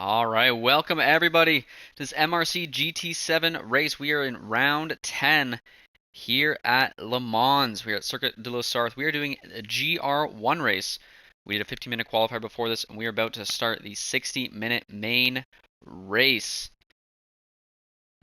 All right, welcome everybody to this MRC GT7 race. We are in round 10 here at Le Mans. We are at Circuit de la Sarthe. We are doing a GR1 race. We did a 15-minute qualifier before this, and we are about to start the 60-minute main race.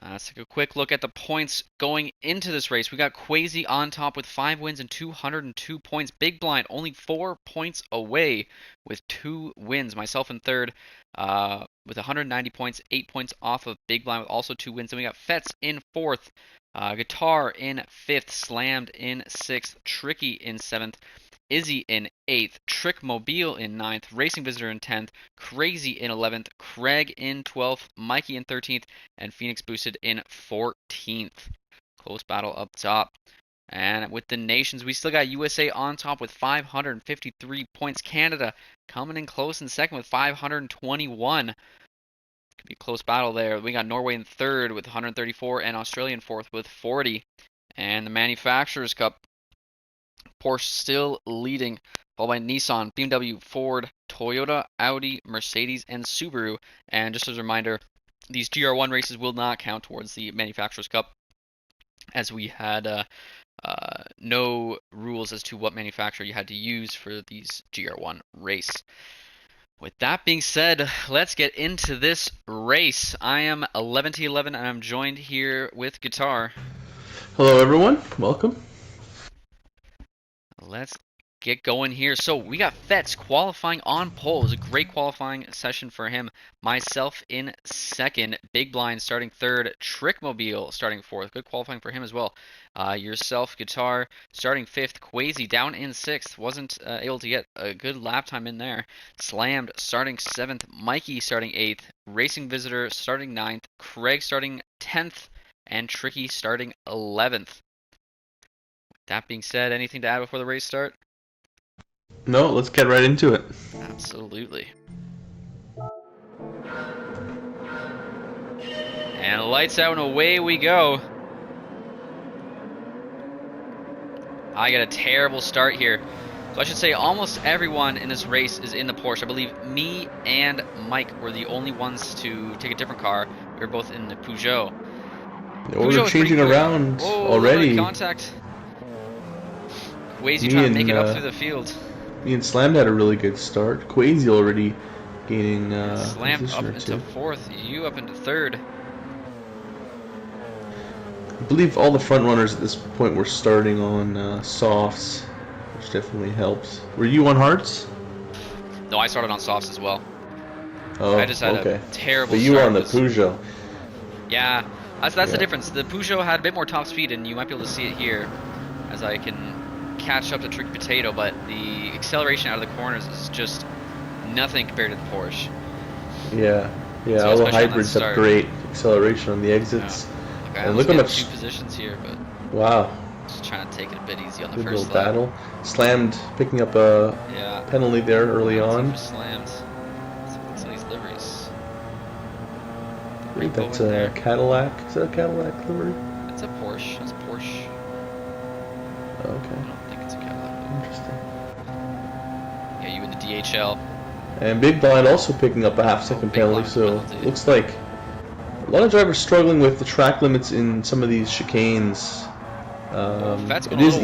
Let's take a quick look at the points going into this race. We got Quasi on top with 5 wins and 202 points. Big Blind only 4 points away with 2 wins. Myself in third with 190 points, 8 points off of Big Blind with also 2 wins. Then we got Fets in fourth, Guitar in fifth, Slammed in sixth, Tricky in seventh, Izzy in 8th, Trick Mobile in 9th, Racing Visitor in 10th, Crazy in 11th, Craig in 12th, Mikey in 13th, and Phoenix Boosted in 14th. Close battle up top. And with the nations, we still got USA on top with 553 points. Canada coming in close in second with 521. Could be a close battle there. We got Norway in third with 134 and Australia in fourth with 40. And the Manufacturers Cup, Porsche still leading, followed by Nissan, BMW, Ford, Toyota, Audi, Mercedes, and Subaru. And just as a reminder, these GR1 races will not count towards the Manufacturers Cup, as we had no rules as to what manufacturer you had to use for these GR1 race. With that being said, let's get into this race. I am 11T11 and I'm joined here with Guitar. Hello everyone, welcome. Let's get going here. So we got Fets qualifying on pole. It was a great qualifying session for him. Myself in second, Big Blind starting third, Trickmobile starting fourth. Good qualifying for him as well. Yourself, Guitar, starting fifth, Quasi down in sixth. Wasn't able to get a good lap time in there. Slammed starting seventh, Mikey starting eighth, Racing Visitor starting ninth, Craig starting 10th, and Tricky starting 11th. That being said, anything to add before the race start? No, let's get right into it. Absolutely. And lights out and away we go. I got a terrible start here. So I should say almost everyone in this race is in the Porsche. I believe me and Mike were the only ones to take a different car. We were both in the Peugeot. We're changing around already. Contact. Quasi trying to make it up through the field. Me and Slam had a really good start. Quasi already gaining Slam up into fourth, you up into third. I believe all the front runners at this point were starting on softs, which definitely helps. Were you on hards? No, I started on softs as well. Oh, I just had a terrible But you start. were on the Peugeot. Yeah, that's the difference. The Peugeot had a bit more top speed, and you might be able to see it here as I can catch up to Trick Potato, but the acceleration out of the corners is just nothing compared to the Porsche. Yeah, so all the hybrids have great acceleration on the exits. Yeah. Okay, and look how much 2 positions here, but wow. Just trying to take it a bit easy on the good first little battle. Slammed, picking up a penalty there early on. Slammed. Some of these liveries. I think that's a Cadillac. Is that a Cadillac livery? It's a Porsche. It's a Porsche. Oh, okay. I don't think it's a Cadillac. Interesting. Yeah, you in the DHL. And Big Blind also picking up a half-second penalty, so looks like a lot of drivers struggling with the track limits in some of these chicanes. It is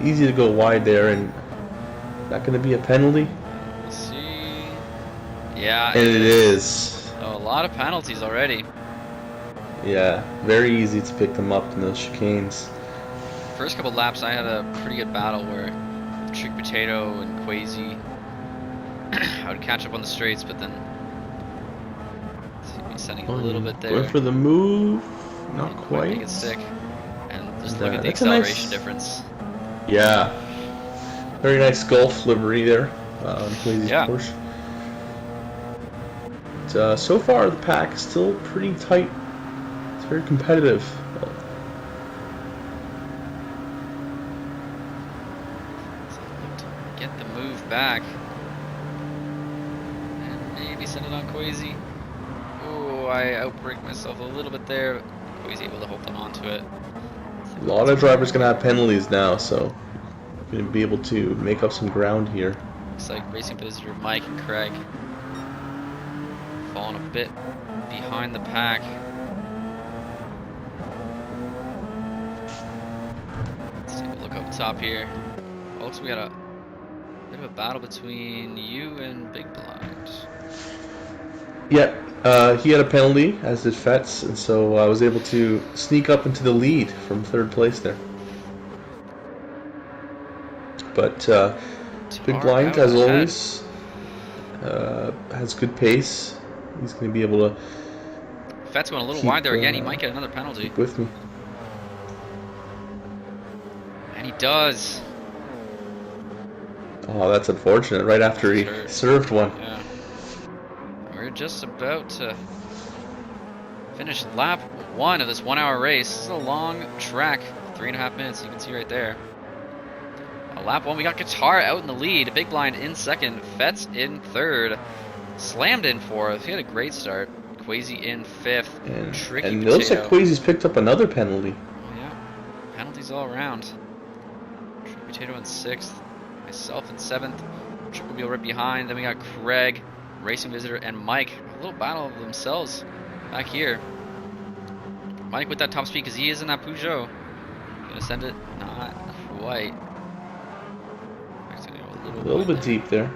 easy to go wide there, and not going to be a penalty. We'll see. Yeah, and it is. Oh, a lot of penalties already. Yeah, very easy to pick them up in those chicanes. First couple laps, I had a pretty good battle where Trick Potato and Quasi, I would catch up on the straights, but then sending a little bit there. Going for the move, not quite. Make it stick, and just look at the acceleration difference. Yeah, very nice Golf livery there on Quasi's Porsche. But, so far, the pack is still pretty tight. It's very competitive. Get the move back. And maybe send it on Quasi. Oh, I outbraked myself a little bit there. Quasi able to hold on onto it. A lot of drivers going to have penalties now, so going to be able to make up some ground here. Looks like Racing Visitor, Mike, and Craig. falling a bit behind the pack. Let's take a look up top here. Oh, looks like we got a bit of a battle between you and Big Blind. Yeah, he had a penalty, as did Fetz, and so I was able to sneak up into the lead from third place there. But Big Blind, as always, has good pace. He's going to be able to. Fetz going a little wide there again. He might get another penalty. Keep with me. And he does. Oh, that's unfortunate. Right after he served one. Yeah. We're just about to finish lap 1 of this 1-hour race. This is a long track, 3.5 minutes. You can see right there. Lap 1, we got Guitar out in the lead. Big Blind in second. Fetz in third. Slammed in fourth. He had a great start. Quasi in fifth. And it looks like Quasi's picked up another penalty. Yeah, penalties all around. Tricky Potato in sixth. Myself in seventh. Triple Wheel right behind. Then we got Craig, Racing Visitor, and Mike. A little battle of themselves back here. Mike with that top speed because he is in that Peugeot. Gonna send it? Not quite. A little bit deep there.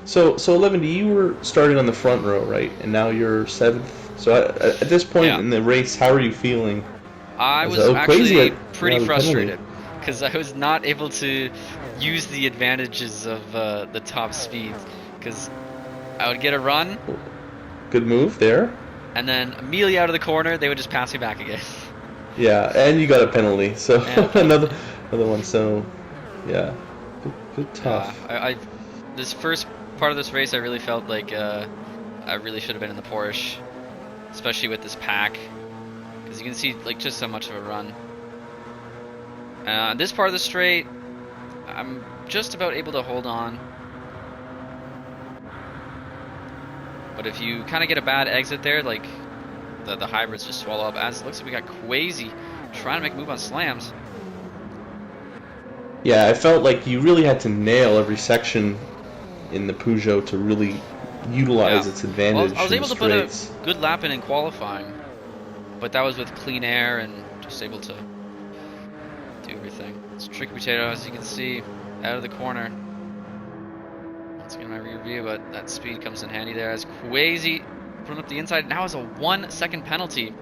So 11, you were starting on the front row, right? And now you're 7th. So at this point in the race, how are you feeling? I was actually pretty frustrated because I was not able to use the advantages of the top speed because I would get a run. Good move there. And then immediately out of the corner, they would just pass me back again. Yeah, and you got a penalty. So another one. So yeah. Bit tough. This first part of this race, I really felt like I really should have been in the Porsche, especially with this pack, because you can see like just how much of a run. This part of the straight, I'm just about able to hold on, but if you kind of get a bad exit there, like the hybrids just swallow up. As it looks like we got Quasi trying to make a move on slams. Yeah, I felt like you really had to nail every section in the Peugeot to really utilize its advantage. Well, I was able to put a good lap in qualifying, but that was with clean air and just able to do everything. It's Tricky Potato, as you can see, out of the corner. Once again, my rear view, but that speed comes in handy there as Quasi putting up the inside. Now has a 1-second penalty.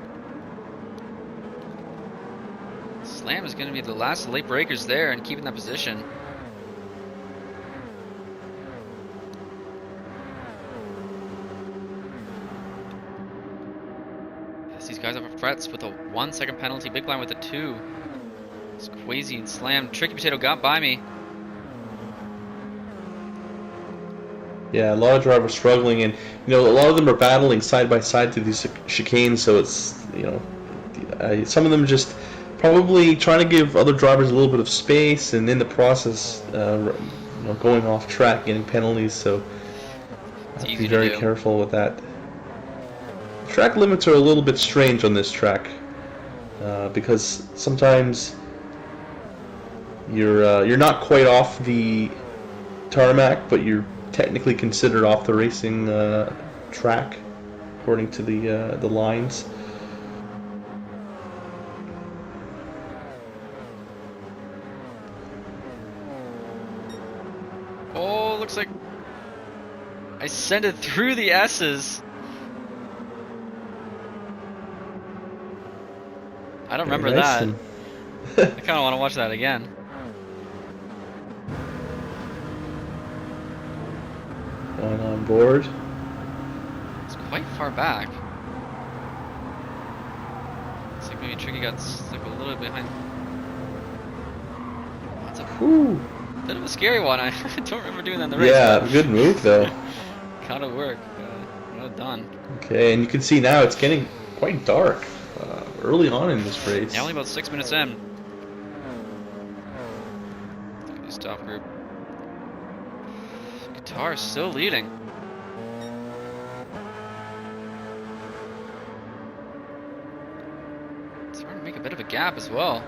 Slam is going to be the last late breakers there and keeping that position. Yes, these guys have frets with a 1-second penalty. Big Blind with a 2. It's Quasi and Slam. Tricky Potato got by me. Yeah, a lot of drivers struggling, and a lot of them are battling side by side through these chicanes. So it's some of them just probably trying to give other drivers a little bit of space, and in the process, going off track, getting penalties. So be very careful with that. Track limits are a little bit strange on this track because sometimes you're not quite off the tarmac, but you're technically considered off the racing track according to the lines. Oh, looks like I sent it through the S's. I don't remember that. I kind of want to watch that again. Going on board. It's quite far back. Looks like maybe Tricky got stuck a little bit behind. That's a bit of a scary one. I don't remember doing that in the race. Yeah, good move though. Gotta work. Well done. Okay, and you can see now it's getting quite dark early on in this race. Yeah, only about 6 minutes in. Look at this top group. Guitar still leading. It's starting to make a bit of a gap as well.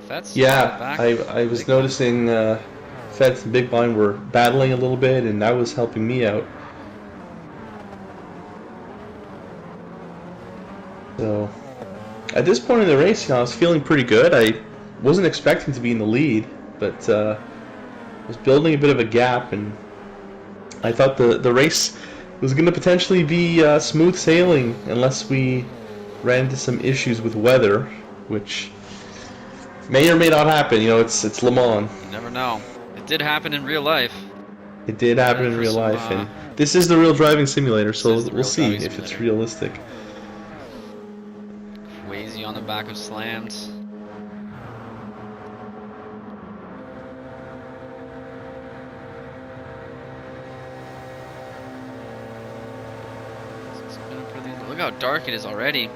Fetz back. I was noticing Fetz and Big Blind were battling a little bit, and that was helping me out. So at this point in the race, I was feeling pretty good. I wasn't expecting to be in the lead, but was building a bit of a gap, and I thought the race was going to potentially be smooth sailing unless we ran into some issues with weather, which may or may not happen. It's Le Mans. You never know. It did happen in real life. It did happen in real life, and this is the real driving simulator, so we'll see if it's realistic. Crazy on the back of slams. Look how dark it is already.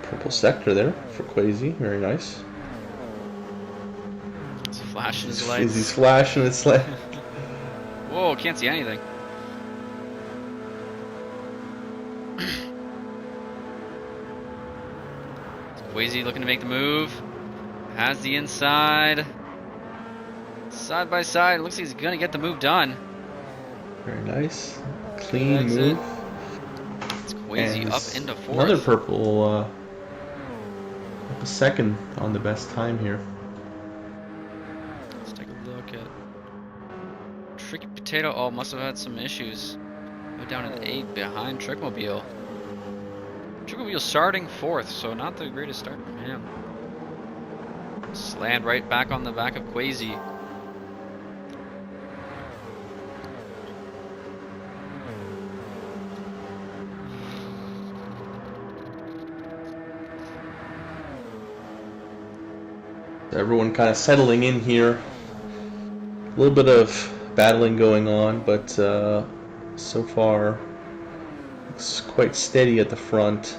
Purple sector there for Quasi, very nice. He's flashing his lights. He's flashing his lights. Whoa, can't see anything. Quasi looking to make the move. Has the inside. Side by side. Looks like he's going to get the move done. Very nice. Clean move. It's Quasi up into fourth. Another purple, up a second on the best time here. Let's take a look at Tricky Potato. Oh, must have had some issues. Go down in 8 behind Trickmobile. Trickmobile starting fourth, so not the greatest start from him. Slammed right back on the back of Quasi. Everyone kind of settling in here. A little bit of battling going on, but so far looks quite steady at the front.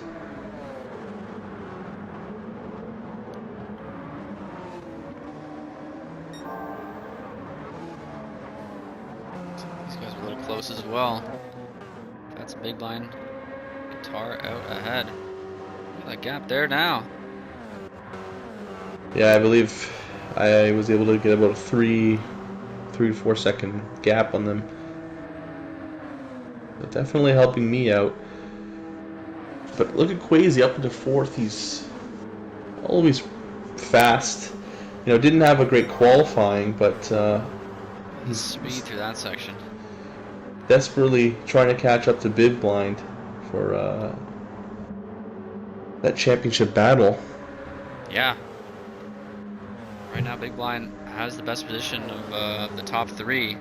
These guys are a little close as well. That's a big line. Guitar out ahead. Look at that gap there now. Yeah, I believe I was able to get about a 3 to 4 second gap on them. But definitely helping me out. But look at Quasi up into fourth. He's always fast. Didn't have a great qualifying, but he's speed through that section. Desperately trying to catch up to Big Blind for that championship battle. Yeah. Right now, Big Blind has the best position of the top 3.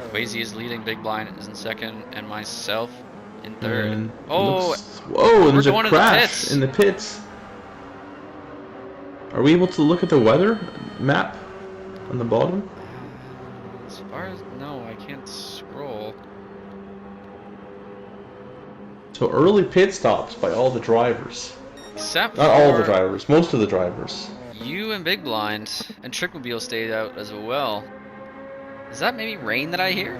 Quasi is leading, Big Blind is in second, and myself in third. And whoa, there's a crash in the pits. Are we able to look at the weather map on the bottom? As far as, no, I can't scroll. So early pit stops by all the drivers. Except not all the drivers, most of the drivers. You and Big Blind and Trickmobile stayed out as well. Is that maybe rain that I hear?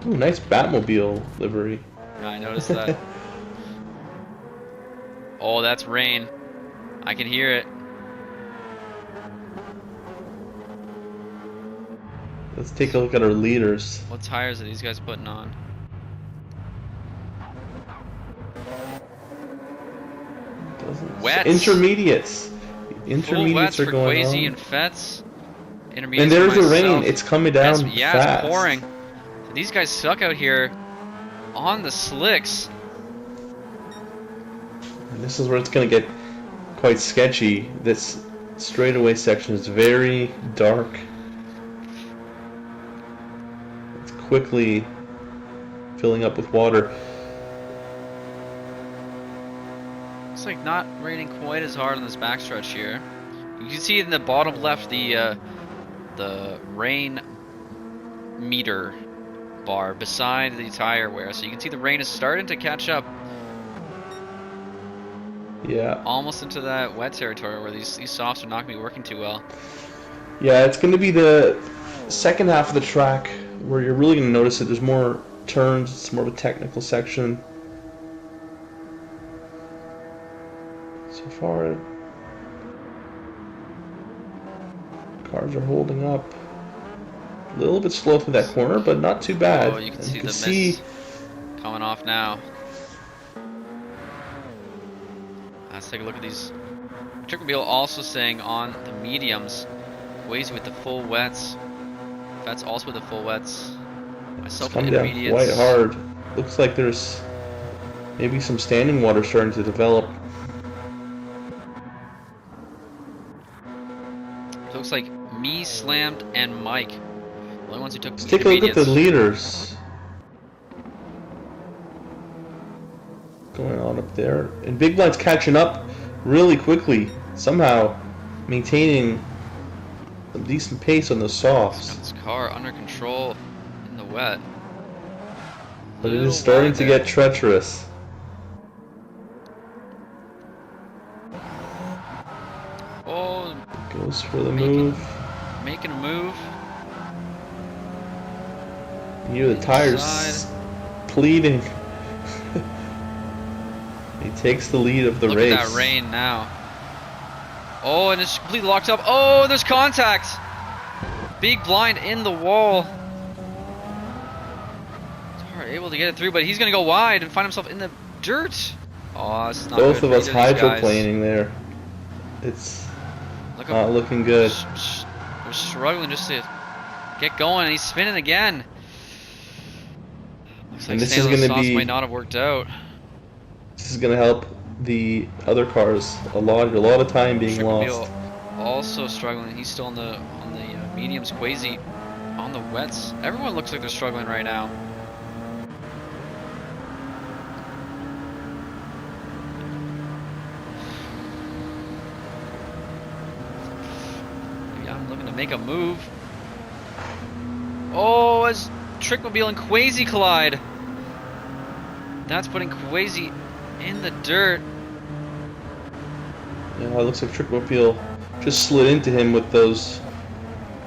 Ooh, nice Batmobile livery. Yeah, I noticed that. Oh, that's rain. I can hear it. Let's take a look at our leaders. What tires are these guys putting on? Wets. Intermediates. Intermediates are going on. Quasi and Fets. Intermediates. And there's the rain. It's coming down fast. Yeah, it's pouring. So these guys suck out here on the slicks. And this is where it's going to get quite sketchy. This straightaway section is very dark. It's quickly filling up with water. It's like not raining quite as hard on this backstretch here. You can see in the bottom left the rain meter bar beside the tire wear, so you can see the rain is starting to catch up. Yeah. Almost into that wet territory where these softs are not going to be working too well. Yeah, it's going to be the second half of the track where you're really going to notice that there's more turns. It's more of a technical section. So far, cars are holding up. A little bit slow through that corner, but not too bad. Oh, you can see the mist coming off now. Let's take a look at these. Trickmobile also saying on the mediums, Waze with the full wets. That's also with the full wets. Myself come down quite hard. Looks like there's maybe some standing water starting to develop. It looks like me, Slammed, and Mike. The only ones who took Let's take a look at the leaders. Going on up there. And Big Blind's catching up really quickly. Somehow maintaining a decent pace on the softs. Got this car under control in the wet. But it is starting to get treacherous. Oh, goes for the move. Making a move. You hear the tires pleading. He takes the lead of the race. Look at that rain now. Oh, and it's completely locked up. Oh, there's contact. Big Blind in the wall. Able to get it through, but he's going to go wide and find himself in the dirt. Oh, this is not both good of us hydroplaning there. It's not looking good. They're struggling just to get going, and he's spinning again. Looks like this is going to be might not have worked out. This is going to help the other cars a lot of time being lost. Also struggling. He's still on the mediums. Quasi on the wets. Everyone looks like they're struggling right now. Looking to make a move. Oh, as Trickmobile and Quasi collide. That's putting Quasi in the dirt. Yeah, it looks like Trickmobile just slid into him with those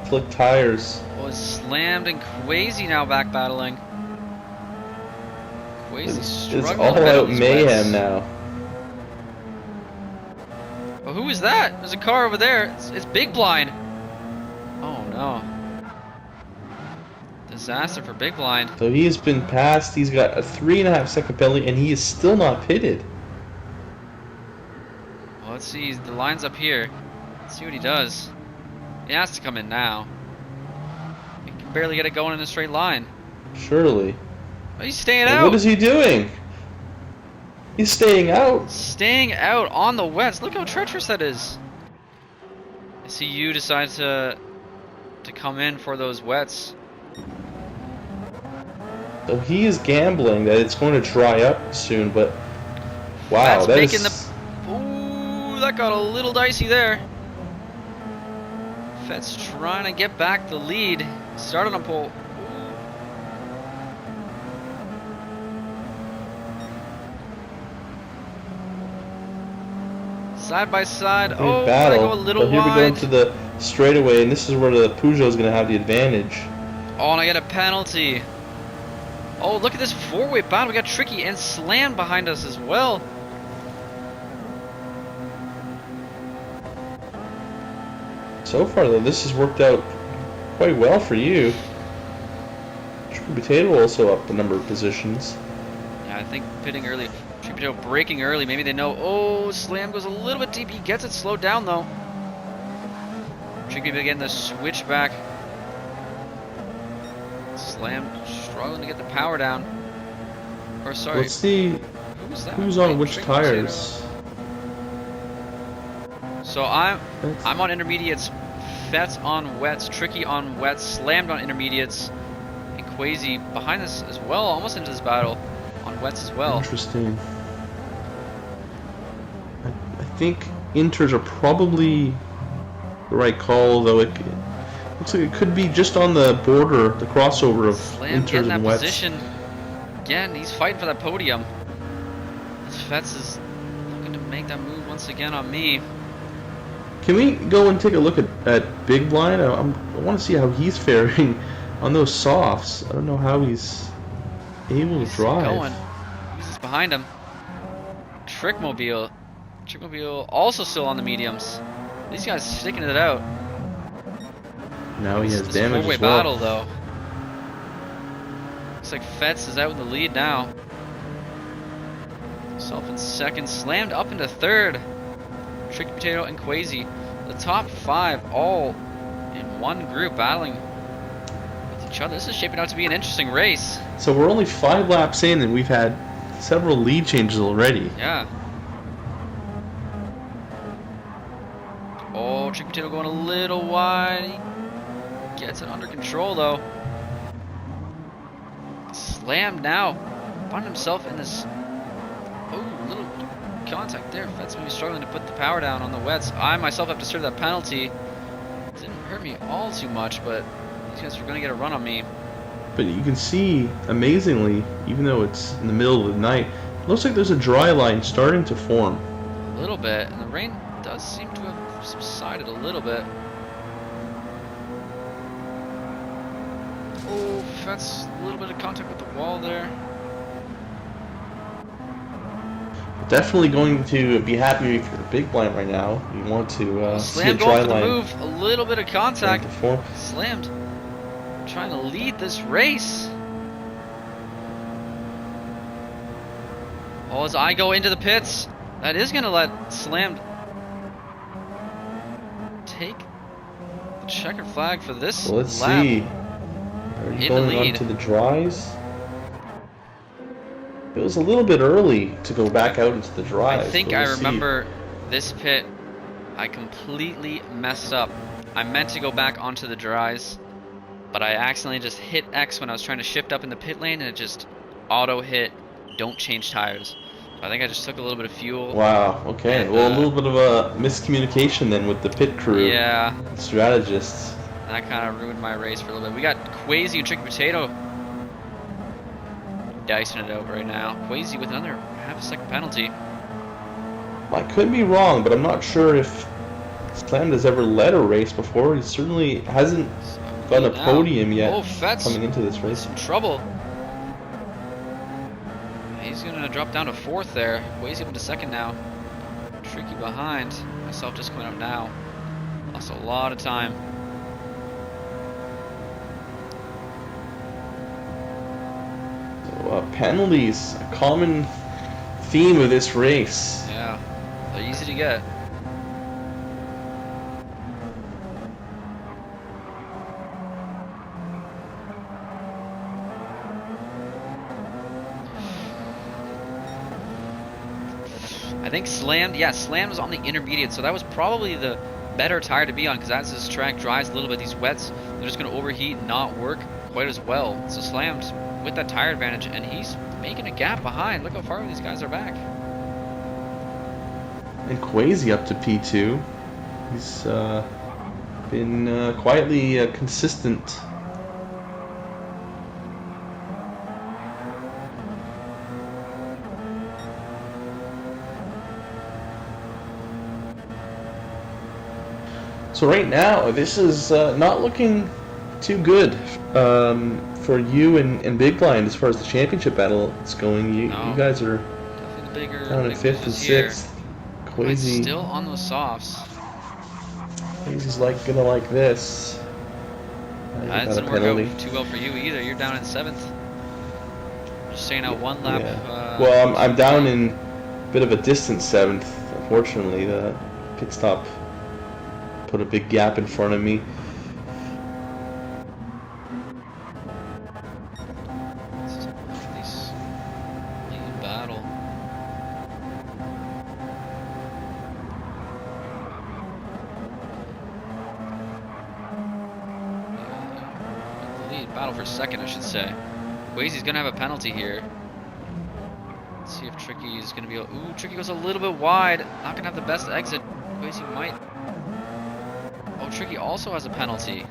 slick tires. Oh, Slammed and Quasi now back battling. Quasi struggling. It's all out mayhem now. Oh, who is that? There's a car over there. It's Big Blind. Oh no. Disaster for Big Blind. So he has been passed. He's got a 3.5 second penalty, and he is still not pitted. Well, let's see. The line's up here. Let's see what he does. He has to come in now. He can barely get it going in a straight line. Surely. Oh, he's staying out. What is he doing? He's staying out. Staying out on the wets. Look how treacherous that is. I see you decide to come in for those wets. So he is gambling that it's going to dry up soon, but wow, that's making ooh, that got a little dicey there. Fett's trying to get back the lead. Started on pole. Side by side. Oh, battle. Go a little but here wide. we go into the straightaway, and this is where the Peugeot is going to have the advantage. Oh, and I get a penalty. Oh, look at this four-way battle. We got Tricky and Slammed behind us as well. So far, though, this has worked out quite well for you. Tricky Potato also up a number of positions. Yeah, I think pitting early. Tricky Potato braking early. Maybe they know. Oh, Slam goes a little bit deep. He gets it slowed down, though. Tricky getting the switch back. Slam struggling to get the power down. Or sorry. Let's see who's on which tires. So I'm on intermediates. Fett's on wets. Tricky on wets. Slammed on intermediates. And Quasi behind us as well, almost into this battle on wets as well. Interesting. I think inters are probably the right call, though it looks like it could be just on the border, the crossover of inters and wets. Position. Again, he's fighting for that podium. Fetz is looking to make that move once again on me. Can we go and take a look at Big Blind? I want to see how he's faring on those softs. I don't know how he's able to drive. Who's behind him? Trickmobile Trickmobile also still on the mediums. These guys sticking it out. Now he has this damage four-way as well. battle, though. Looks like Fetz is out in the lead now. Self in second, slammed up into third. Tricky Potato and Quasi, the top 5, all in one group battling with each other. This is shaping out to be an interesting race. So we're only 5 laps in, and we've had several lead changes already. Yeah. Oh, Tricky Potato going a little wide. He gets it under control though. Slammed now. Found himself in this. Oh, little contact there. Fetz maybe struggling to put the power down on the wets. I myself have to serve that penalty. Didn't hurt me all too much, but these guys are going to get a run on me. But you can see, amazingly, even though it's in the middle of the night, it looks like there's a dry line starting to form. A little bit, and the rain does seem to have subsided a little bit. Oh, Fetz, a little bit of contact with the wall there. Definitely going to be happy if you're a big blind right now. You want to see a dry line. Move, a little bit of contact. Slammed. Trying to lead this race. Oh, as I go into the pits, that is going to let Slammed take the checkered flag for this well, let's lap. See. Are you going on to the dries? It was a little bit early to go back out into the dries. I think I remember this pit. I completely messed up. I meant to go back onto the dries, but I accidentally just hit X when I was trying to shift up in the pit lane, and it just auto hit. Don't change tires. So I think I just took a little bit of fuel. Wow. Okay. And, well, a little bit of a miscommunication then with the pit crew. Yeah. Strategists. That kind of ruined my race for a little bit. We got Quasi and Tricky Potato dicing it out right now. Quasi with another half-a-second penalty. I could be wrong, but I'm not sure if Slammed has ever led a race before. He certainly hasn't gotten a podium yet. Oh, Fetz coming into this race. Some trouble. He's gonna drop down to 4th there. Quasi up into 2nd now. Tricky behind. Myself just coming up now. Lost a lot of time. Penalties, a common theme of this race. Yeah, they're easy to get. I think Slammed, yeah, Slammed was on the intermediate, so that was probably the better tire to be on, because as this track dries a little bit, these wets, they're just going to overheat and not work quite as well. So Slammed with that tire advantage, and he's making a gap behind. Look how far these guys are back. And Quasi up to P2. He's been quietly consistent. So right now, this is not looking too good for you and Big Blind as far as the championship battle is going. You guys are down in 5th and 6th. Quasi still on those softs. Quasi's gonna like this. That doesn't work out too well for you either. You're down in 7th. Just staying out 1 lap. Yeah. Well, I'm down in a bit of a distant 7th. Unfortunately, the pit stop put a big gap in front of me. Battle for 2nd, I should say. Quasi's gonna have a penalty here. Let's see if Tricky is gonna be. Ooh, Tricky goes a little bit wide. Not gonna have the best exit. Quasi might. Oh, Tricky also has a penalty.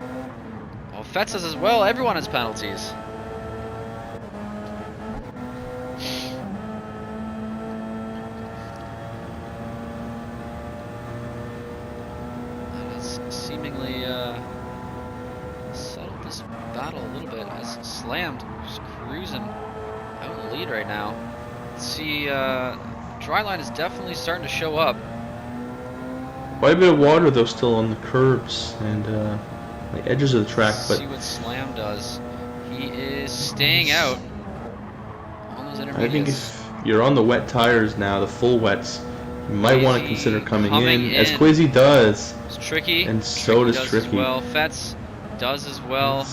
Oh, Fetz has as well. Everyone has penalties. That has seemingly settled this battle a little bit as Slammed just cruising out in the lead right now. Let's see dry line is definitely starting to show up. Quite a bit of water though still on the curbs and the edges of the track. But see what Slam does. He is staying out on those intermediates. I think if you're on the wet tires now, the full wets, you might want to consider coming in, as Quasi does. It's tricky. And so does Tricky. As well. Fetz does as well.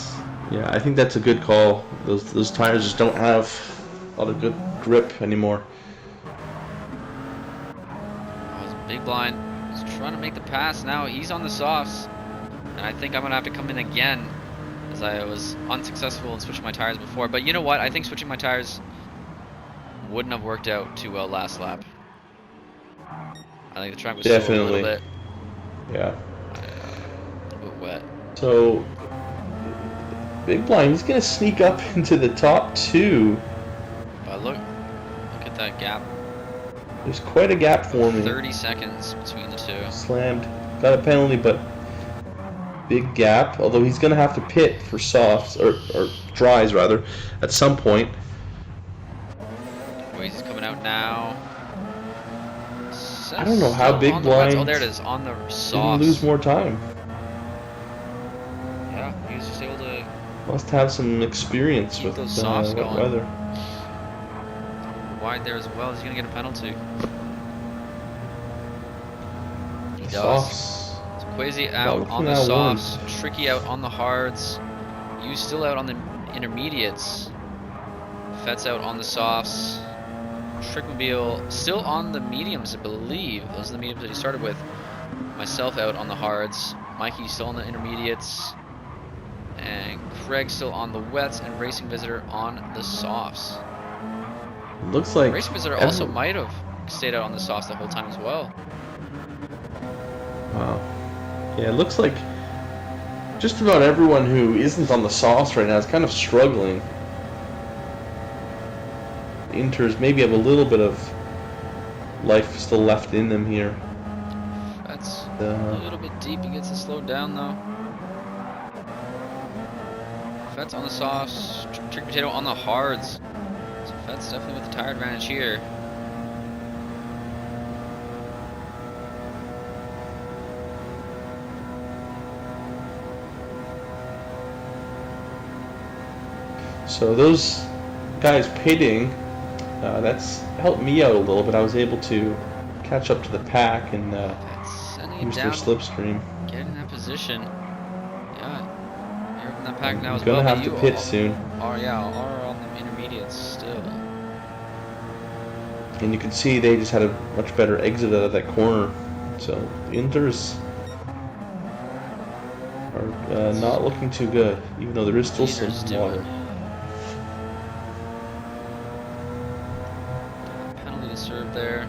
Yeah, I think that's a good call. Those tires just don't have a lot of good grip anymore. Oh, it's a big blind. He's trying to make the pass now. He's on the softs. And I think I'm going to have to come in again, as I was unsuccessful in switching my tires before. But you know what? I think switching my tires wouldn't have worked out too well last lap. I think the track was definitely a little bit. Yeah. A bit wet. So, big blind, he's going to sneak up into the top two. But look at that gap. There's quite a gap forming. 30 seconds between the two. Slammed. Got a penalty, but big gap. Although he's going to have to pit for softs, or dries rather, at some point. He's coming out now. I don't know how big blind. Oh, there it is, on the softs. Didn't lose more time. Yeah, he was just able to. Must have some experience with those softs wet going. weather. Wide there as well. He's gonna get a penalty. He does. Softs. So Quasi out on the softs. Tricky out on the hards. You still out on the intermediates. Fetz out on the softs. Trickmobile still on the mediums, I believe. Those are the mediums that he started with. Myself out on the hards. Mikey still on the intermediates. And Craig still on the wets. And Racing Visitor on the softs. Looks like Racing Visitor also might have stayed out on the softs the whole time as well. Wow. Yeah, it looks like just about everyone who isn't on the softs right now is kind of struggling. Inters maybe have a little bit of life still left in them here. That's a little bit deep. He gets it slowed down though. Fetz on the softs. Trick Potato on the hards. So Fetz definitely with the tire advantage here. So those guys pitting, that's helped me out a little bit. I was able to catch up to the pack and use their slipstream. Get in that position. Yeah, you're in that pack now as well. Gonna have to pit soon. Are on the intermediates still. And you can see they just had a much better exit out of that corner. So the Inters are not looking too good, even though there is still some water. Serve there.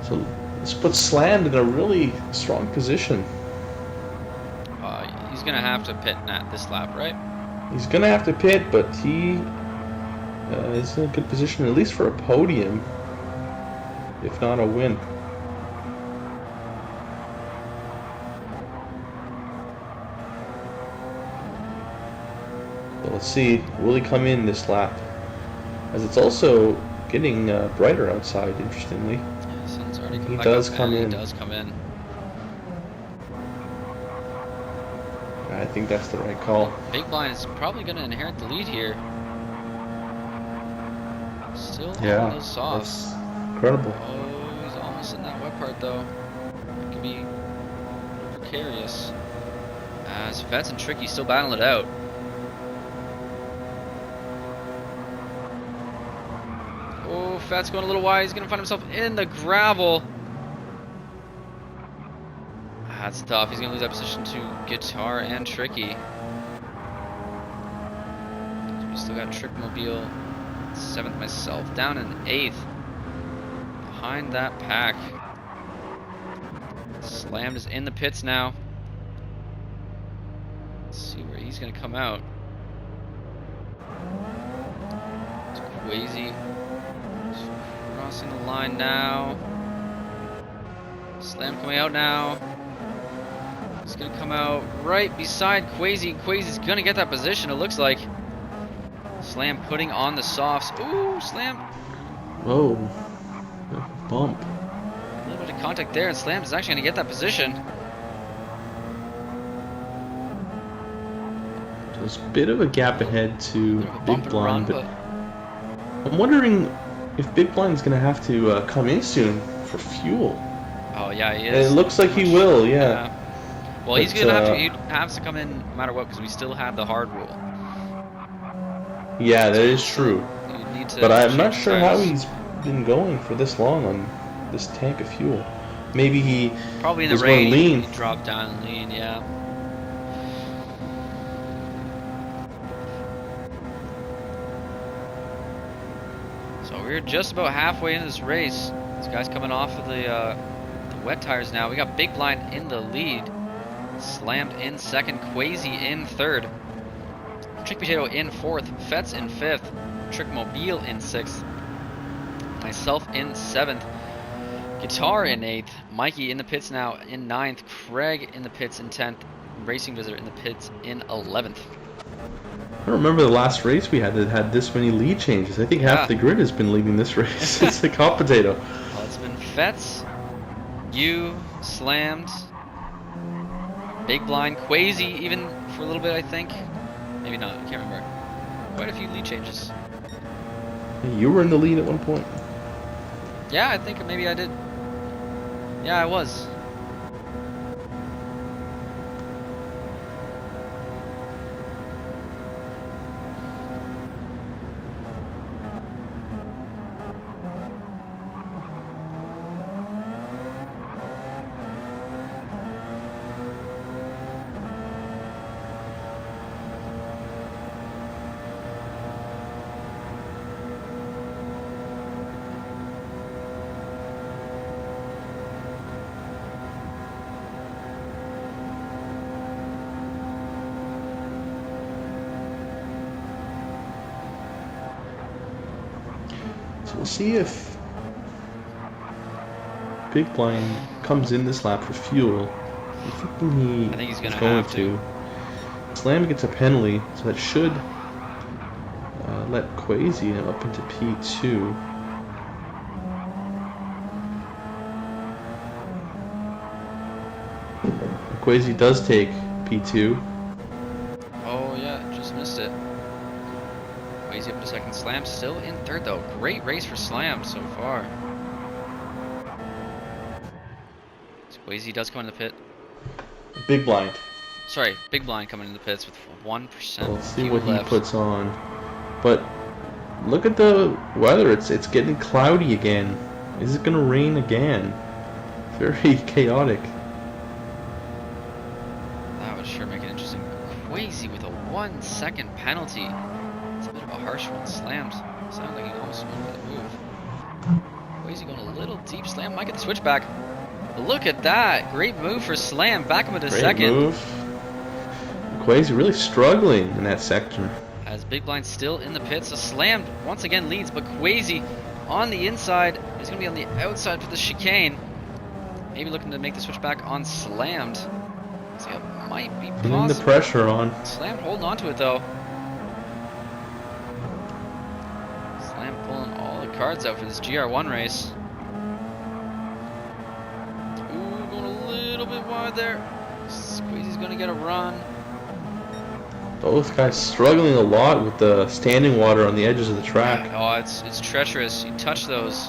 So this puts Slammed in a really strong position. He's gonna have to pit this lap, right? He's gonna have to pit, but he is in a good position, at least for a podium, if not a win. But let's see, will he come in this lap? As it's also getting brighter outside, interestingly. Yeah, the sun's already come he back does up come in. He does come in. I think that's the right call. Big Blind is probably going to inherit the lead here. Still on those softs. Incredible. Oh, he's almost in that wet part though. It could be precarious. As Fetz and Tricky still battle it out. Oh, Fetz going a little wide. He's going to find himself in the gravel. That's tough. He's going to lose that position to Guitar and Tricky. We still got Trickmobile 7th, myself down in 8th. Behind that pack. Slammed is in the pits now. Let's see where he's going to come out. It's Quasi. Crossing the line now. Slam coming out now. He's gonna come out right beside Quasi. Quasi's gonna get that position, it looks like. Slam putting on the softs. Ooh, Slam. Whoa. Bump. A little bit of contact there, and Slam is actually going to get that position. There's a bit of a gap ahead to Big Blind, but I'm wondering if Big Blind's going to have to come in soon for fuel. Oh yeah, he is. And it looks like he will, yeah. Well, but, he's going to have to. He has to come in no matter what, because we still have the hard rule. Yeah, that is true. But I'm not sure how he's been going for this long on this tank of fuel. Maybe he probably in the rain. Lean. He dropped down and lean, yeah. So we're just about halfway into this race. This guy's coming off of the wet tires now. We got Big Blind in the lead. Slammed in second. Quasi in third. Trick Potato in fourth. Fets in fifth. Trickmobile in sixth. Myself in seventh. Guitar in eighth. Mikey in the pits now in ninth. Craig in the pits in 10th. Racing Visitor in the pits in 11th. I don't remember the last race we had that had this many lead changes. I think half the grid has been leading this race. It's the Hot Potato. Well, it's been Fets, you, Slammed, Big Blind, Quasi even for a little bit, I think. Maybe not, I can't remember. Quite a few lead changes. You were in the lead at one point. Yeah, I think maybe I did. Yeah, I was. So we'll see if Big Blind comes in this lap for fuel. I think he's going to. Slam gets a penalty, so that should let Quasi up into P2. Quasi does take P2. Oh yeah, just missed it. Quasi up to second. Slam still in third though. Great race for Slam so far. So Quasi does come in the pit. Big Blind. Sorry, Big Blind coming in the pits with 1%. Let's see what he puts on. But look at the weather. It's getting cloudy again. Is it gonna rain again? Very chaotic. That would sure make it interesting. Quasi with a 1 second penalty. It's a bit of a harsh one. Slammed. Sounds like he almost went for the move. Quasi going a little deep. Slam might get the switchback. Look at that. Great move for Slam. Back him into second. Great move. Quasi really struggling in that section. As Big Blind still in the pits, so Slam once again leads, but Quasi on the inside is going to be on the outside for the chicane. Maybe looking to make the switch back on Slammed. So it might be possible. Putting the pressure on. Slam holding on to it though. Slam pulling all the cards out for this GR1 race. Ooh, going a little bit wide there. Quasi's going to get a run. Both guys struggling a lot with the standing water on the edges of the track. Oh, it's treacherous. You touch those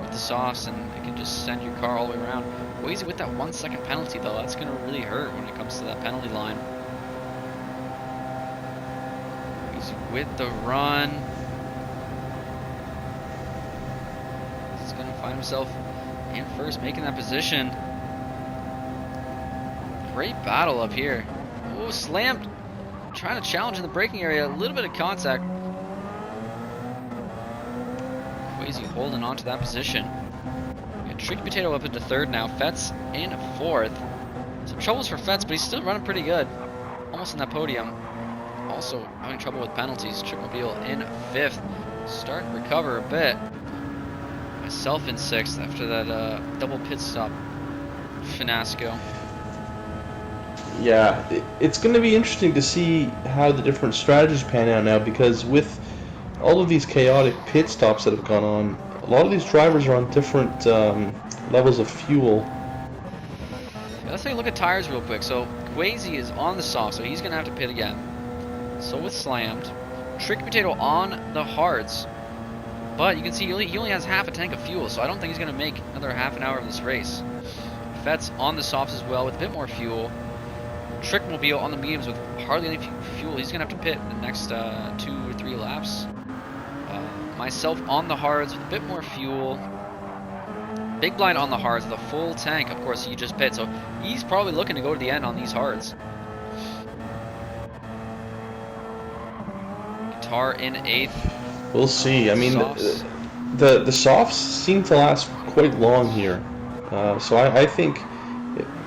with the softs and it can just send your car all the way around. Quasi with that 1 second penalty though, that's going to really hurt when it comes to that penalty line. Quasi with the run. He's going to find himself in first, making that position. Great battle up here. Oh, Slammed. Trying to challenge in the braking area, a little bit of contact. Quasi holding on to that position. We got Tricky Potato up into third now. Fets in fourth. Some troubles for Fets, but he's still running pretty good. Almost in that podium. Also having trouble with penalties. Trickmobile in fifth. Starting to recover a bit. Myself in sixth after that double pit stop fiasco. Yeah, it's going to be interesting to see how the different strategies pan out now, because with all of these chaotic pit stops that have gone on, a lot of these drivers are on different levels of fuel. Yeah, let's take a look at tires real quick. So Quasi is on the soft, so he's going to have to pit again. So with Slammed. Trick Potato on the hards. But you can see he only has half a tank of fuel, so I don't think he's going to make another half an hour of this race. Fett's on the softs as well with a bit more fuel. Trickmobile on the mediums with hardly any fuel. He's going to have to pit the next 2 or 3 laps. Myself on the hards with a bit more fuel. Big Blind on the hards with a full tank. Of course, he just pit, so he's probably looking to go to the end on these hards. Guitar in 8th. We'll see. I mean, the softs seem to last quite long here. So I think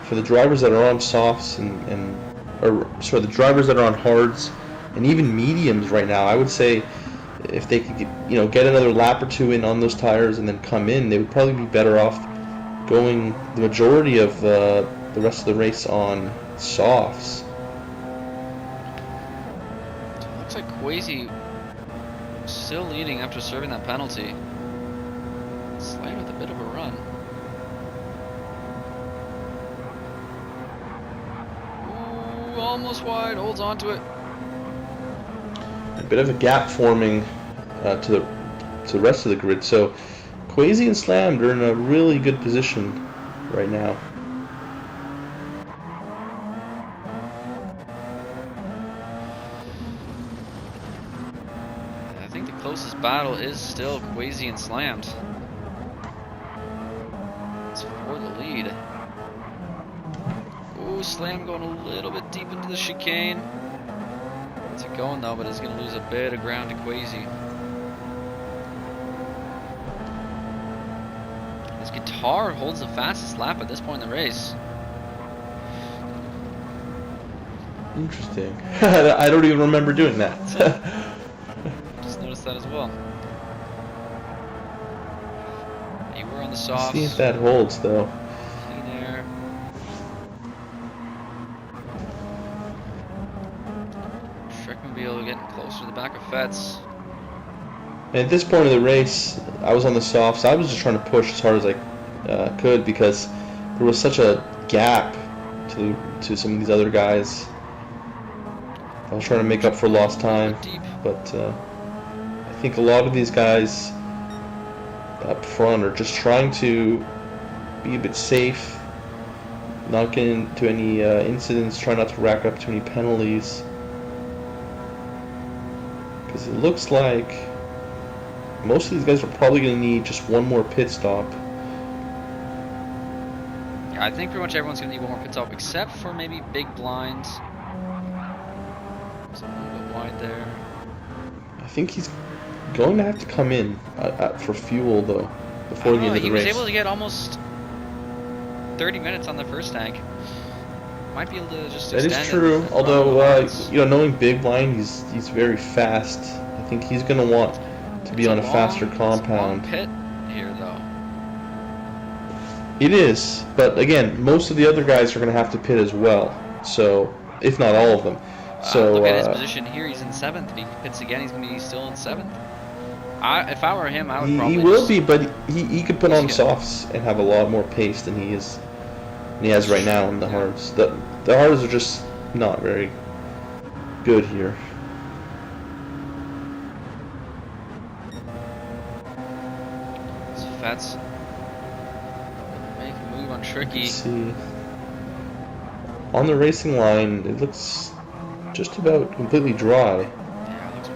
for the drivers that are on softs or the drivers that are on hards and even mediums right now, I would say if they could get another lap or 2 in on those tires and then come in, they would probably be better off going the majority of the rest of the race on softs. Looks like Quasi still leading after serving that penalty. Slam with a bit of a run. Ooh, almost wide, holds on to it. A bit of a gap forming to the rest of the grid. So Quasi and Slammed are in a really good position right now. I think the closest battle is still Quasi and Slammed. It's for the lead. Ooh, Slam going a little bit deep into the chicane. It's going though, but it's going to lose a bit of ground to Quasi. His Guitar holds the fastest lap at this point in the race. Interesting. I don't even remember doing that. Just noticed that as well. You were on the softs. See if that holds though. Clean air. Trickmobile getting closer to the back of Fett's. At this point of the race, I was on the softs. I was just trying to push as hard as I could because there was such a gap to some of these other guys. I was trying to make up for lost time, but I think a lot of these guys up front are just trying to be a bit safe, not get into any incidents, try not to rack up too many penalties, because it looks like most of these guys are probably going to need just one more pit stop. Yeah, I think pretty much everyone's going to need one more pit stop, except for maybe Big Blind. It's a little bit wide there. I think he's going to have to come in for fuel, though, before the end of the race. He was able to get almost 30 minutes on the first tank. Might be able to just extend it. That is true, although, knowing Big Blind, he's very fast. I think he's going to want to be on a faster compound. It's a long pit here, though. It is, but again, most of the other guys are going to have to pit as well. So, if not all of them. So look at his position here. He's in 7th. If he pits again, he's going to be still in 7th. If I were him, I would probably. He will be, but he could put on softs and have a lot more pace than he has right now in the hards. The hards are just not very good here. So Fett's make a move on Tricky. Let's see. On the racing line, it looks just about completely dry. Yeah, it looks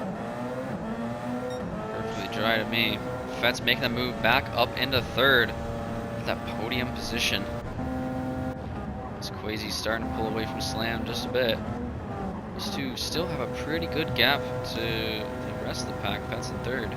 perfectly dry to me. Fett's making the move back up into 3rd. That podium position. This Quasi's starting to pull away from Slam just a bit. These two still have a pretty good gap to the rest of the pack. Fett's in 3rd.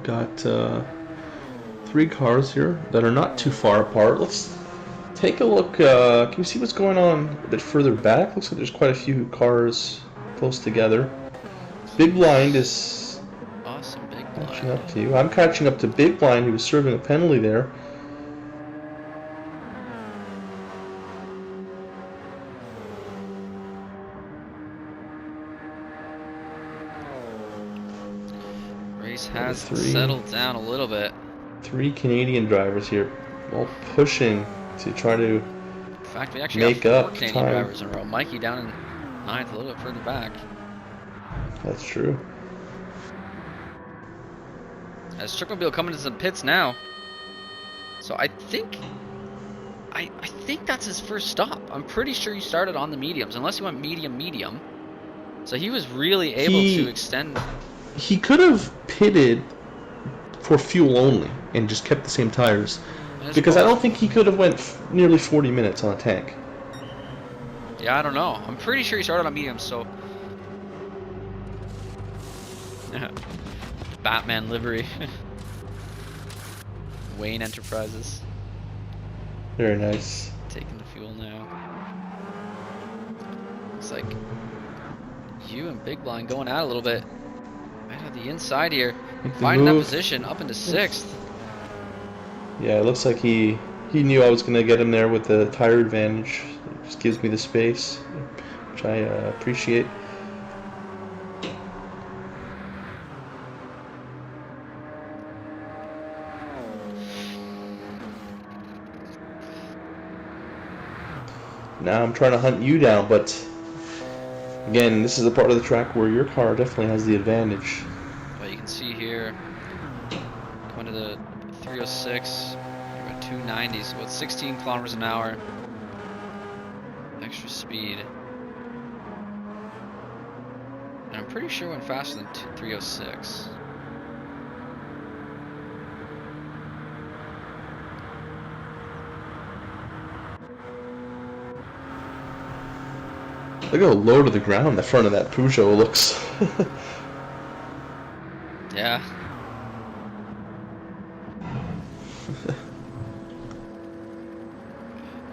got 3 cars here that are not too far apart. Let's take a look. Can you see what's going on a bit further back? Looks like there's quite a few cars close together. Big Blind is awesome. Big Blind catching up to you. I'm catching up to Big Blind, who was serving a penalty there. Race has settled down a little bit. 3 Canadian drivers here, all pushing to try to in fact, we actually make got 4 up Canadian time. drivers in a row. Mikey down in 9th, a little bit further back. That's true. As Strickmobile coming to some pits now. So I think that's his first stop. I'm pretty sure he started on the mediums, unless he went medium. So he was really able to extend. He could have pitted for fuel only and just kept the same tires, because I don't think he could have went nearly 40 minutes on a tank. Yeah, I don't know. I'm pretty sure he started on mediums, so Batman livery. Wayne Enterprises. Very nice. Taking the fuel now. Looks like you and Big Blind going out a little bit. Right on the inside here. Finding that position up into 6th. Yeah, it looks like he knew I was going to get him there with the tire advantage. It just gives me the space, which I appreciate. Now I'm trying to hunt you down, but again, this is a part of the track where your car definitely has the advantage. Well, you can see here, going to the 306, you're at 290, so about 16 kilometers an hour. Extra speed. And I'm pretty sure it went faster than 306. Look how low to the ground the front of that Peugeot looks. Yeah.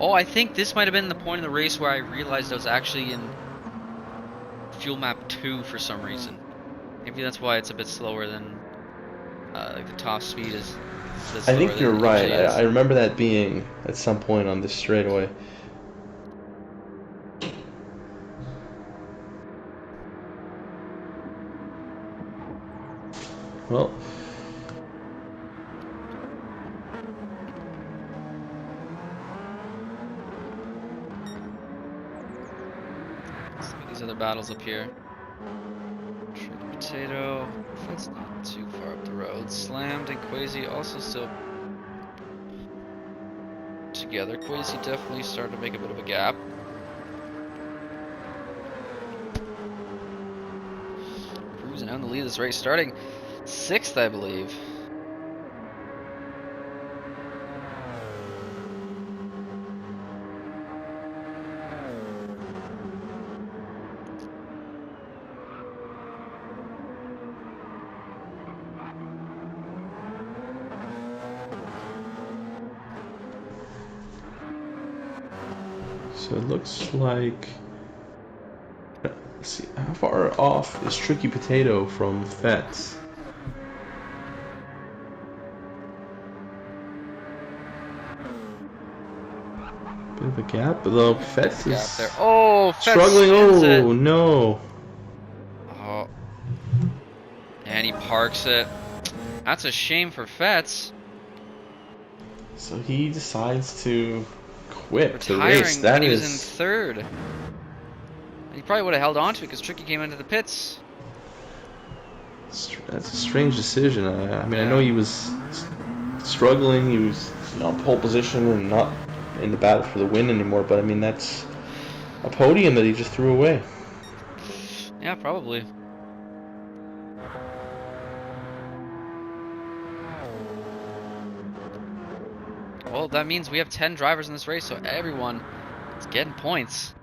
Oh, I think this might have been the point in the race where I realized I was actually in fuel map 2 for some reason. Maybe that's why it's a bit slower than like the top speed is. I think you're right. I remember that being at some point on this straightaway. Well, let's look at these other battles up here. Trick Potato, that's not too far up the road. Slammed and Quasi also still together. Quasi definitely started to make a bit of a gap. Cruising out in the lead of this race, starting 6th, I believe. so it looks like. Let's see, how far off is Tricky Potato from Fets? Bit of a gap, though. Fets is struggling. Oh no! Oh, and he parks it. That's a shame for Fets. So he decides to quit the Retiring race. That when he is was in 3rd. He probably would have held on to it because Tricky came into the pits. That's a strange decision. I mean, I know he was struggling. He was on pole position and not in the battle for the win anymore. But I mean, that's a podium that he just threw away. Yeah, probably. Well, that means we have 10 drivers in this race, so everyone is getting points.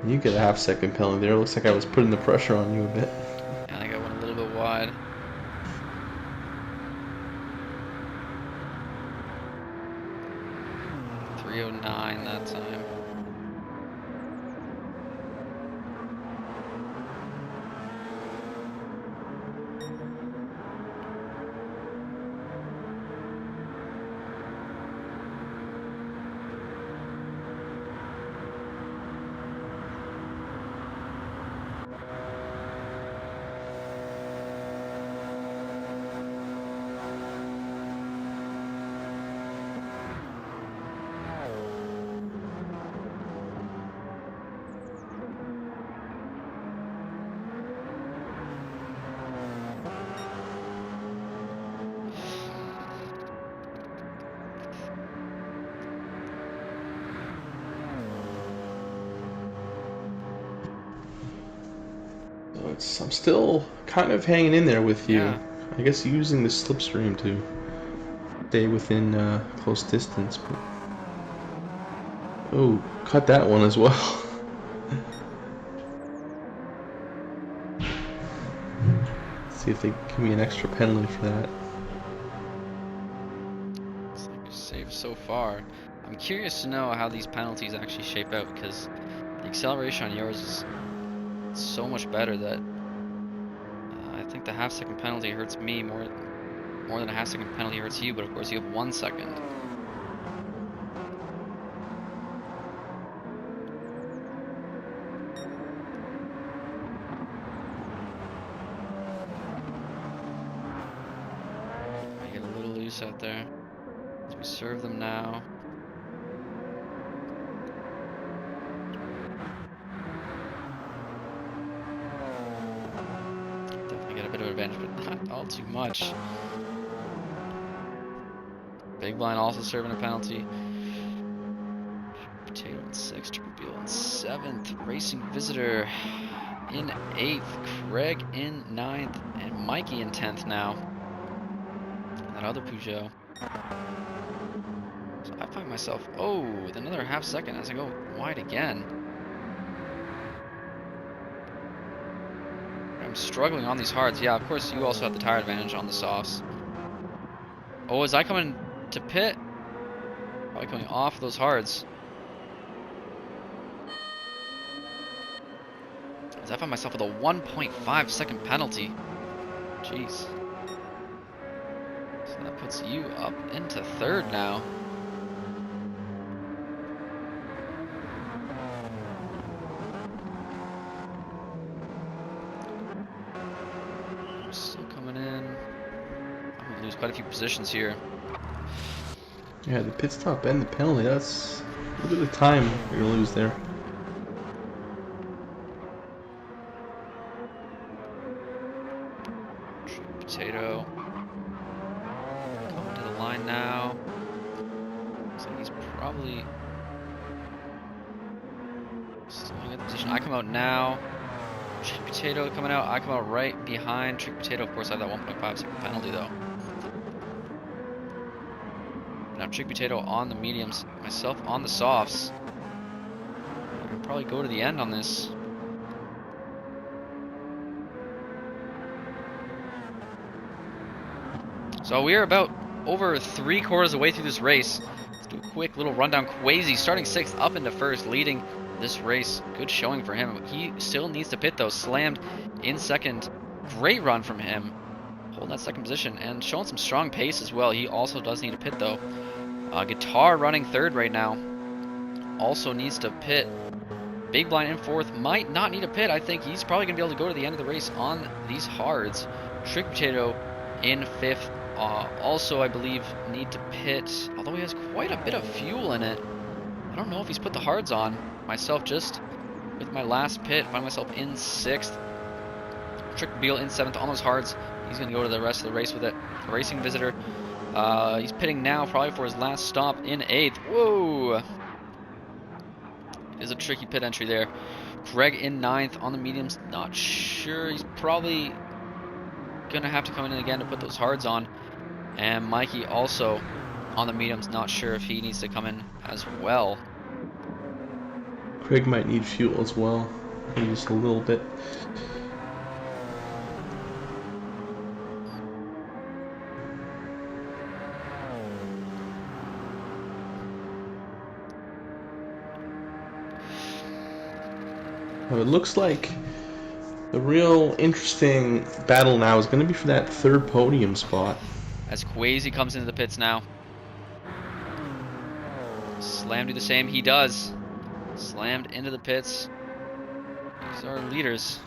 You get a half-second penalty there. Looks like I was putting the pressure on you a bit. Yeah, I think I went a little bit wide. .309 that time. I'm still kind of hanging in there with you. Yeah. I guess using the slipstream to stay within close distance. But... oh, cut that one as well. See if they give me an extra penalty for that. Looks like you're safe so far. I'm curious to know how these penalties actually shape out, because the acceleration on yours is so much better that I think the half-second penalty hurts me more than a half-second penalty hurts you, but of course you have 1 second. I get a little loose out there. So we serve them now. Definitely get a bit of advantage, but not all too much. Big Blind also serving a penalty. Potato in 6th, Triple Beal in 7th, Racing Visitor in 8th, Craig in 9th, and Mikey in 10th now. And that other Peugeot. So I find myself, with another half-second as I go wide again. I'm struggling on these hards. Yeah, of course you also have the tire advantage on the softs. Oh, as I come in to pit, probably coming off those hards. As I find myself with a 1.5 second penalty. Jeez. So that puts you up into 3rd now. I'm still coming in. I'm going to lose quite a few positions here. Yeah, the pit stop and the penalty, that's a little bit of time you're going to lose there. Potato. Coming to the line now. So he's probably still in a good position. I come out now. Trick Potato coming out. I come out right behind Trick Potato. Of course, I have that 1.5 second penalty though. Now Trick Potato on the mediums, myself on the softs. I can probably go to the end on this. So we are about over 3/4 of the way through this race. Let's do a quick little rundown. Quasi starting 6th, up into 1st, leading this race. Good showing for him. He still needs to pit though. Slammed in 2nd. Great run from him. Holding that 2nd position and showing some strong pace as well. He also does need to pit though. Guitar running 3rd right now. Also needs to pit. Big Blind in 4th. Might not need a pit. I think he's probably going to be able to go to the end of the race on these hards. Trick Potato in 5th. Also, I believe, need to pit, although he has quite a bit of fuel in it. I don't know if he's put the hards on. Myself just with my last pit, find myself in 6th. Trick Beal in 7th on those hards. He's going to go to the rest of the race with it. Racing Visitor. He's pitting now, probably for his last stop in 8th. Whoa! It is a tricky pit entry there. Greg in 9th on the mediums. Not sure. He's probably going to have to come in again to put those hards on. And Mikey also on the mediums. Not sure if he needs to come in as well. Craig might need fuel as well. Maybe just a little bit. It looks like the real interesting battle now is going to be for that third podium spot. As Quasi comes into the pits now. Slam do the same. He does. Slammed into the pits. These are leaders.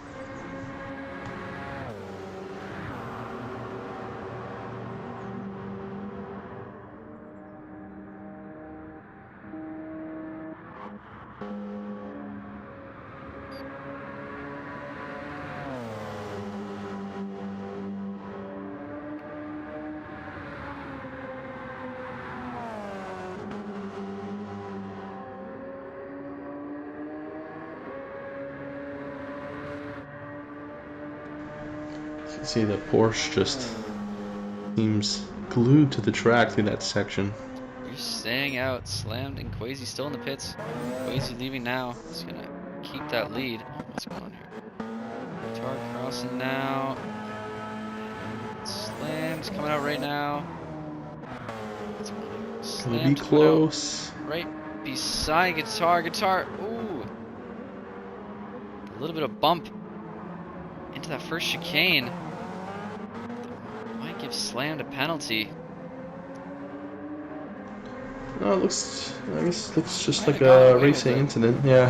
You can see the Porsche just seems glued to the track through that section. You're staying out, Slammed, and Quasi still in the pits. Quasi leaving now. He's gonna keep that lead. What's going on here? Tar crossing now. Slam's coming out right now. Gonna be close. Right beside Guitar. Ooh. A little bit of bump into that first chicane. Might give Slammed a penalty. No, it looks, I guess it looks just like a racing incident, yeah.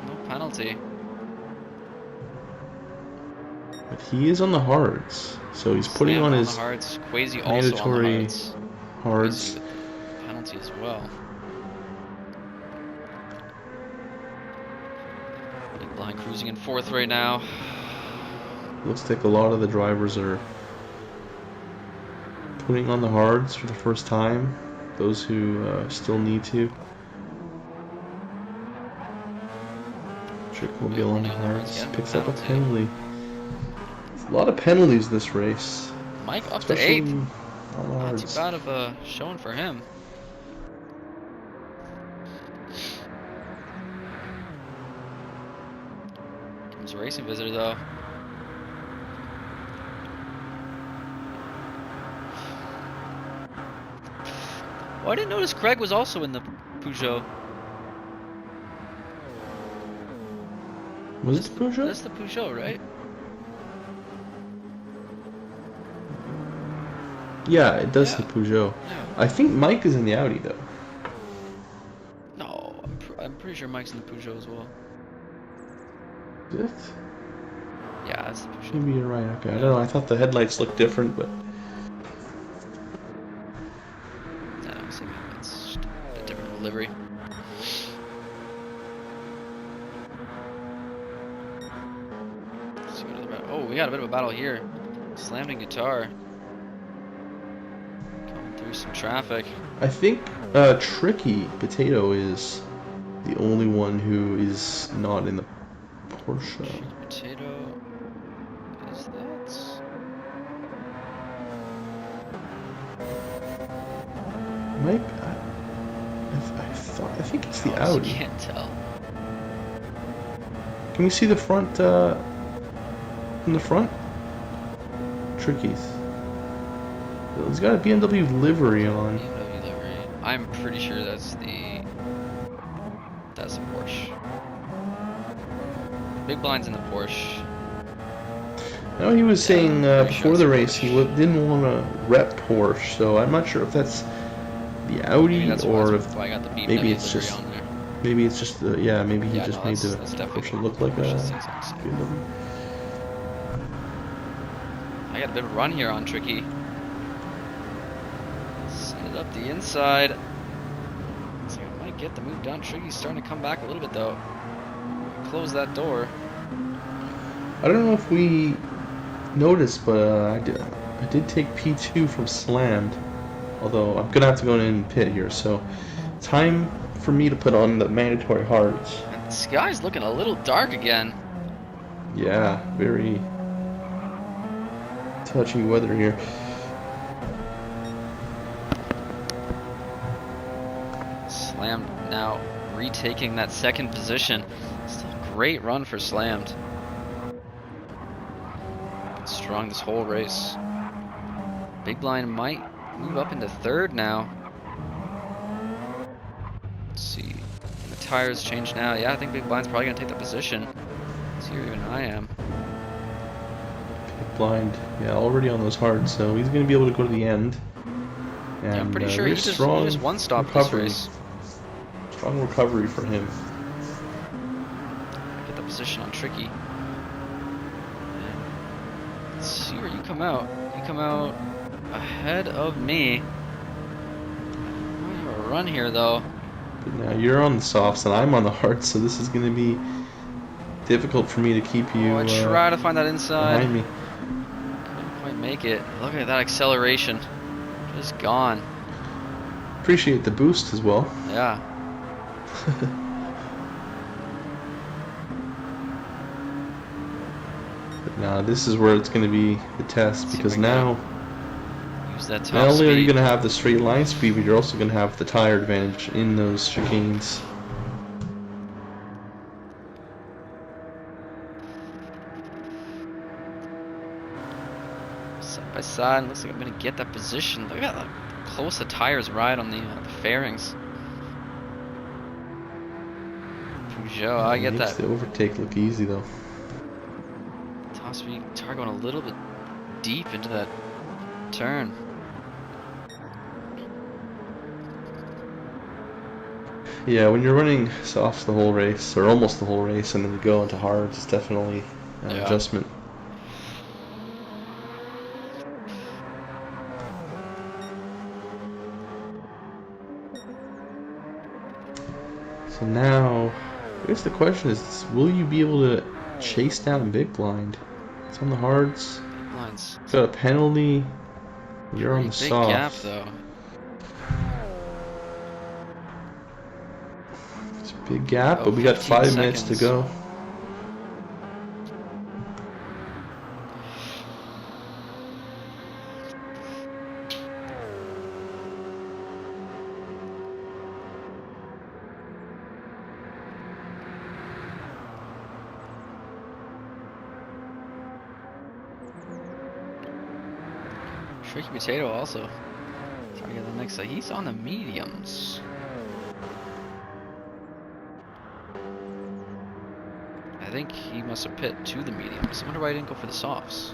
No penalty. But he is on the hards, so he's putting on his hards. Quasi also on the hards. Penalty as well. Big Blind cruising in fourth right now. Looks like a lot of the drivers are putting on the hards for the first time. Those who still need to. Trickmobile on the hards picks up a penalty. There's a lot of penalties this race. Mike up to 8th. Not too bad of a showing for him. Comes a racing visitor though. Oh, I didn't notice Craig was also in the Peugeot. Was it the Peugeot? That's the Peugeot, right? Yeah, it does say Peugeot. Yeah. I think Mike is in the Audi though. No, I'm pretty sure Mike's in the Peugeot as well. Is it? Yeah, that's the Peugeot. Maybe you're right. Okay, I don't know. I thought the headlights looked different, but. It's just a different livery. Let's see what other. Oh, we got a bit of a battle here. Slammed in Guitar. Coming through some traffic. I think Tricky Potato is the only one who is not in the Porsche. Tricky Potato. Is that? Might. I think it's the Audi. I can't tell. Can we see the front? From the front? Trickies. It's got a BMW livery on. BMW livery. I'm pretty sure that's the Porsche. Big Blind's in the Porsche. I know he was saying before the race he didn't want to rep Porsche, so I'm not sure if that's the Audi or if maybe it's just on there. Maybe it's just the maybe he just made the Porsche look like a BMW. I got a bit of a run here on Tricky. Send it up the inside. Looks like I might get the move down. Tricky's starting to come back a little bit though. Close that door. I don't know if we noticed, but I did take P2 from Slammed. Although I'm gonna have to go in and pit here, so time for me to put on the mandatory hards. And the sky's looking a little dark again. Yeah, very touchy weather here. Slammed now retaking that second position. Still a great run for Slammed. Strong this whole race. Big Blind might move up into third now. Let's see. The tires change now. Yeah, I think Big Blind's probably going to take the position. Let's see where even I am. Big Blind, yeah, already on those hards, so he's going to be able to go to the end. And yeah, I'm pretty sure he just one stop this race. Strong recovery for him. Get the position on Tricky. Let's see where you come out. You come out ahead of me. Oh, you have a run here though. But now you're on the softs and I'm on the hards, so this is going to be difficult for me to keep you. I try to find that inside. Behind me. Couldn't quite make it. Look at that acceleration. Just gone. Appreciate the boost as well. Yeah. But now this is where it's going to be the test, because now use that top not only speed. are you going to have the straight line speed, but you're also going to have the tire advantage in those chicanes. Side by side, looks like I'm going to get that position. Look at how close the tires ride on the fairings. Peugeot, I get that. Makes the overtake look easy though. Top speed tire going a little bit deep into that turn. Yeah, when you're running softs the whole race, or almost the whole race, and then you go into hards, it's definitely an adjustment. So now, I guess the question is, will you be able to chase down Big Blind? It's on the hards. Big Blind's got a penalty. You're on the big soft. gap though. It's a big gap, but we got 5 minutes to go. Tricky Potato also trying to get the next side. He's on the mediums. I think he must have pit to the mediums. I wonder why he didn't go for the softs.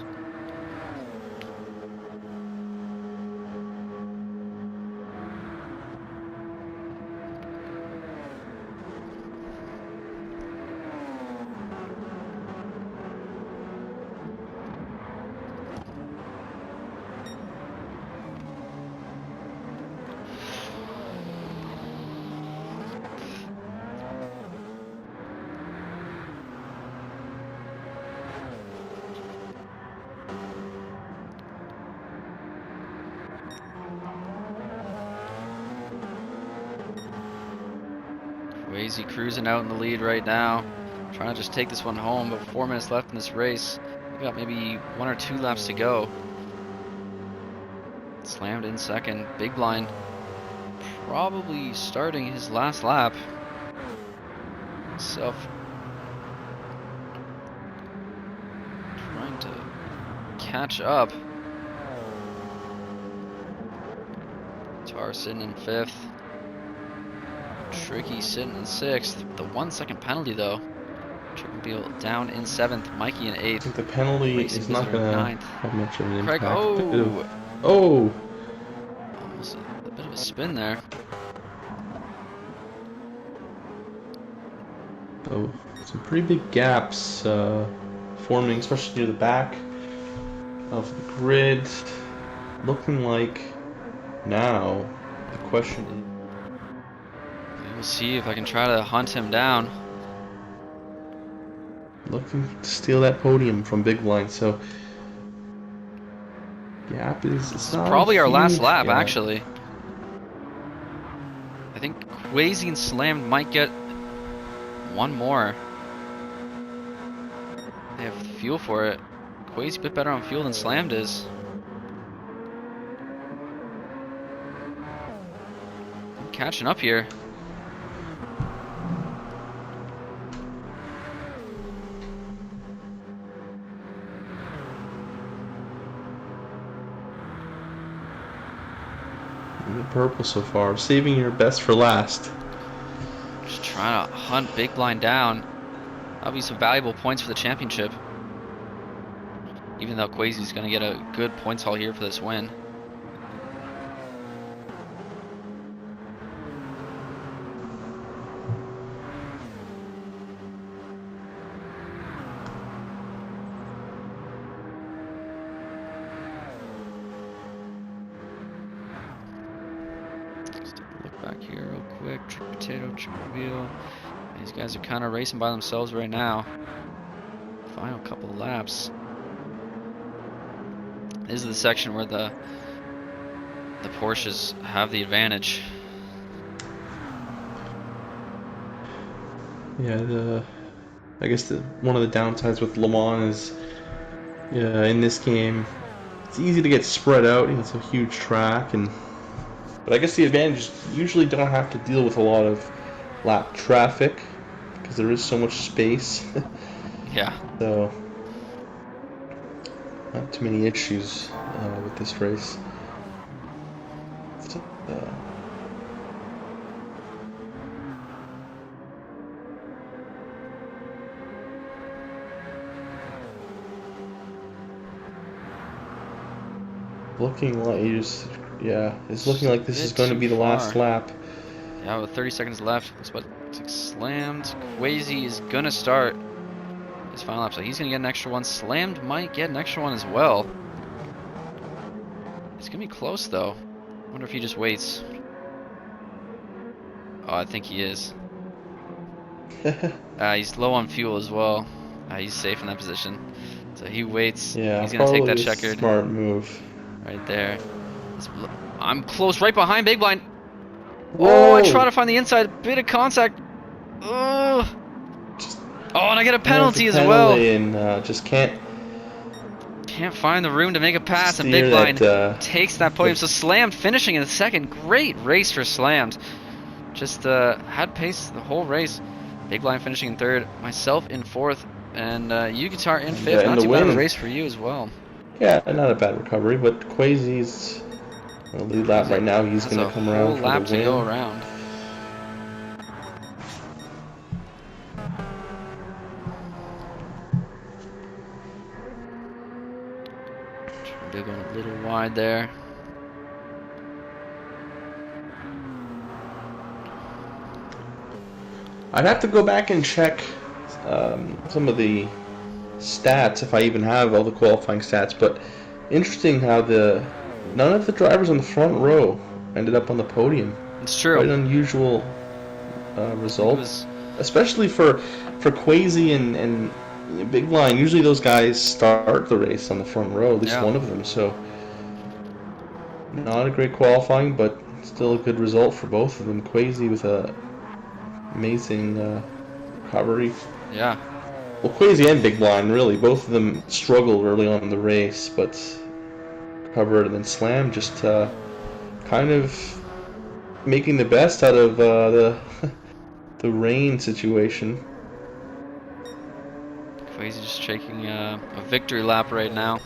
Wazy cruising out in the lead right now. Trying to just take this one home, but 4 minutes left in this race. We got maybe 1 or 2 laps to go. Slammed in second. Big Blind probably starting his last lap. Trying to catch up. Tar sitting in 5th. Tricky sitting in 6th. The 1 second penalty though. Tricky down in 7th. Mikey in 8th. I think the penalty is not going to have much of an impact. Oh! Almost a bit of a spin there. Oh, some pretty big gaps forming, especially near the back of the grid. Looking like now the question is, we'll see if I can try to hunt him down. Looking to steal that podium from Big Blind, so gap is it's not probably our last lap gap. actually. I think Wazy and Slammed might get one more. They have fuel for it. Quay's a bit better on fuel than Slammed is. I'm catching up here. the purple so far. Saving your best for last. Just trying to hunt Big Blind down. That'll be some valuable points for the championship. Even though Quasi's going to get a good points haul here for this win. Look back here real quick. Trick potato, triple wheel. These guys are kind of racing by themselves right now. Final couple of laps. This is the section where the Porsches have the advantage. Yeah, I guess one of the downsides with Le Mans is, in this game, it's easy to get spread out. It's a huge track, but I guess the advantage is you usually don't have to deal with a lot of lap traffic because there is so much space. Yeah. So not too many issues with this race. Looking like it's looking like this is going to be the last lap. Yeah, with 30 seconds left, it's about slammed. Quasi is gonna start his final lap, so he's gonna get an extra one. Slammed might get an extra one as well. It's gonna be close though. I wonder if he just waits. Oh, I think he is. He's low on fuel as well. He's safe in that position, so he waits. Yeah, he's gonna take that checkered. Smart move. Right there. I'm close, right behind Big Blind. Whoa. Oh, I try to find the inside. Bit of contact. Oh, and I get a penalty as well. And just can't find the room to make a pass, and Big Blind takes that podium. So Slammed finishing in the second. Great race for Slammed. Just had pace the whole race. Big Blind finishing in third. Myself in fourth, and you Guitar in fifth. Not too bad of a race for you as well. Yeah, not a bad recovery, but Quasi's on the lead lap right now. He's going to come around for the win. Lap to go around. They're going a little wide there. I'd have to go back and check some of the stats, if I even have all the qualifying stats, but interesting how none of the drivers on the front row ended up on the podium. It's true. Quite an unusual result, especially for Quasi and Big Blind. Usually those guys start the race on the front row, at least one of them, so not a great qualifying, but still a good result for both of them. Quasi with a amazing recovery. Yeah. Well, Quasi and Big Blind, really, both of them struggled early on in the race, but recovered, and then Slam just kind of making the best out of the rain situation. Quasi just shaking a victory lap right now.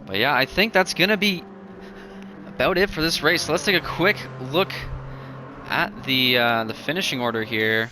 But yeah, I think that's gonna be about it for this race. So let's take a quick look at the finishing order here.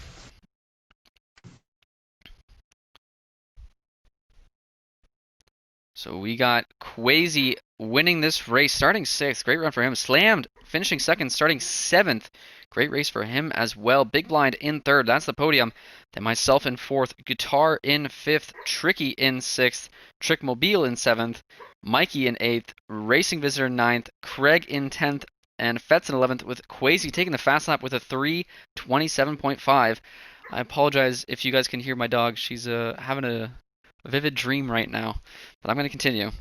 So we got Quasi winning this race, starting 6th. Great run for him. Slammed finishing 2nd, starting 7th. Great race for him as well. Big Blind in 3rd. That's the podium. Then myself in 4th. Guitar in 5th. Tricky in 6th. Trickmobile in 7th. Mikey in 8th. Racing Visitor in 9th. Craig in 10th. And Fetz in 11th, with Quasi taking the fast lap with a 3:27.5. I apologize if you guys can hear my dog. She's having a vivid dream right now, but I'm going to continue.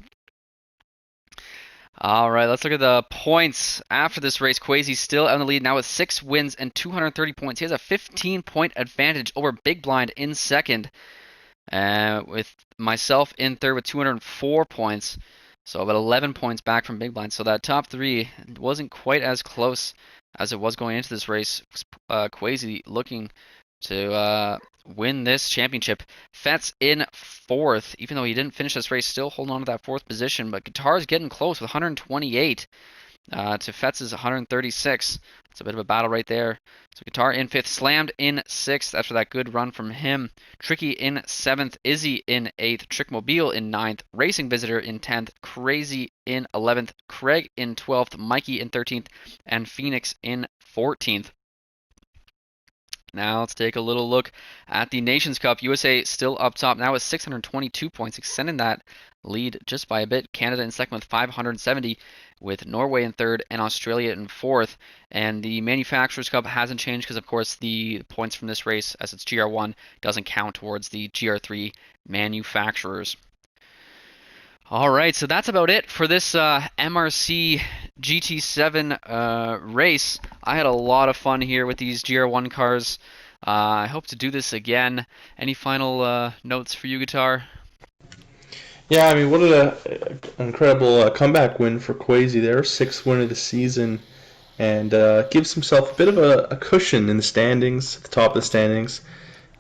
All right, let's look at the points after this race. Quasi's still on the lead now with 6 wins and 230 points. He has a 15-point advantage over Big Blind in 2nd, with myself in 3rd with 204 points. So about 11 points back from Big Blind. So that top 3 wasn't quite as close as it was going into this race. Quasi looking to win this championship. Fetz in 4th, even though he didn't finish this race, still holding on to that 4th position. But Guitar's getting close with 128. to Fetz's 136. It's a bit of a battle right there. So Guitar in 5th, Slammed in 6th after that good run from him. Tricky in 7th, Izzy in 8th, Trickmobile in 9th, Racing Visitor in 10th, Crazy in 11th, Craig in 12th, Mikey in 13th, and Phoenix in 14th. Now let's take a little look at the Nations Cup. USA still up top now with 622 points, extending that lead just by a bit. Canada in second with 570, with Norway in third and Australia in fourth. And the Manufacturers Cup hasn't changed because, of course, the points from this race, as it's GR1, doesn't count towards the GR3 Manufacturers. All right, so that's about it for this MRC GT7 race. I had a lot of fun here with these GR1 cars. I hope to do this again. Any final notes for you, Guitar? Yeah, I mean, what an incredible comeback win for Quasi there. 6th win of the season, and gives himself a bit of a cushion in the standings, at the top of the standings.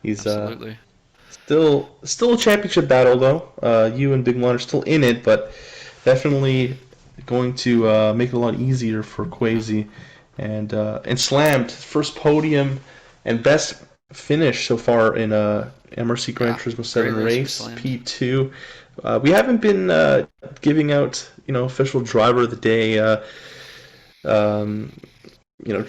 He's Absolutely. Still a championship battle though. You and Big Lon are still in it, but definitely going to make it a lot easier for Quasi. And Slammed, first podium and best finish so far in a MRC Gran Turismo 7 race, P2. We haven't been giving out official driver of the day. I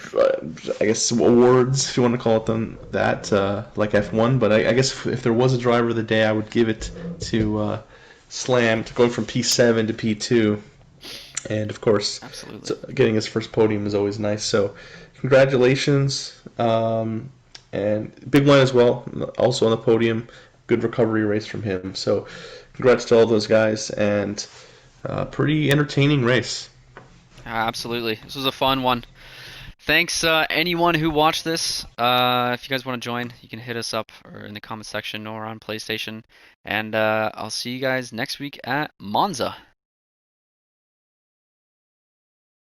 guess awards, if you want to call it them that, like F1. But I guess if there was a driver of the day, I would give it to Slam, going from P7 to P2. And of course, getting his first podium is always nice. So congratulations. And Big One as well, also on the podium. Good recovery race from him. So congrats to all those guys, and pretty entertaining race. Absolutely. This was a fun one. Thanks, anyone who watched this. If you guys want to join, you can hit us up or in the comment section or on PlayStation. And I'll see you guys next week at Monza.